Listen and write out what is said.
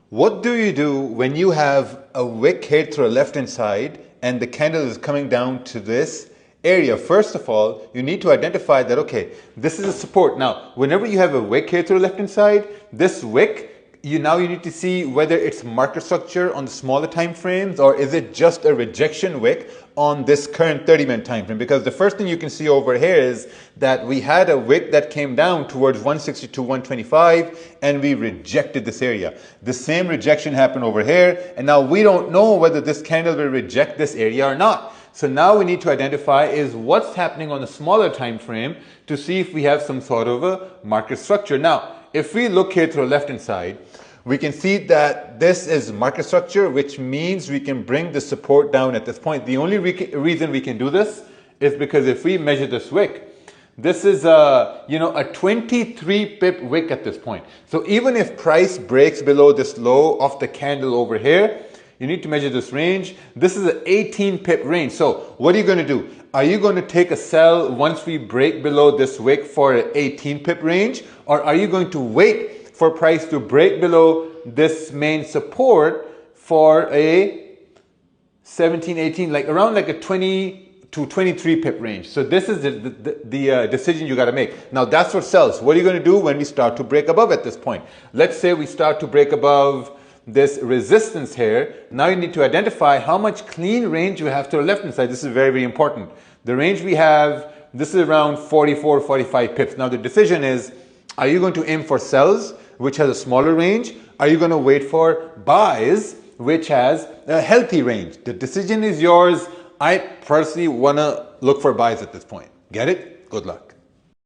What do you do when you have a wick here to the left hand side and the candle is coming down to this area? First of all, you need to identify that, okay, this is a support. Now, whenever you have a wick here to the left hand side, this wick, you need to see whether it's market structure on the smaller time frames or is it just a rejection wick on this current 30-minute time frame. Because the first thing you can see over here is that we had a wick that came down towards 162, 125 and we rejected this area. The same rejection happened over here, and now we don't know whether this candle will reject this area or not. So now we need to identify is what's happening on the smaller time frame to see if we have some sort of a market structure. Now, if we look here to the left hand side, we can see that this is market structure, which means we can bring the support down at this point. The only reason we can do this is because if we measure this wick, this is a 23 pip wick at this point. So even if price breaks below this low of the candle over here, you need to measure this range. This is an 18 pip range. So what are you going to do? Are you going to take a sell once we break below this wick for an 18 pip range? Or are you going to wait for price to break below this main support for a 17, 18, around a 20 to 23 pip range? So this is the decision you got to make. Now that's for sells. What are you going to do when we start to break above at this point? Let's say we start to break above this resistance here. Now you need to identify how much clean range you have to the left hand side. This is very, very important. The range we have, this is around 44, 45 pips. Now the decision is, are you going to aim for sells, which has a smaller range? Are you going to wait for buys, which has a healthy range? The decision is yours. I personally want to look for buys at this point. Get it? Good luck.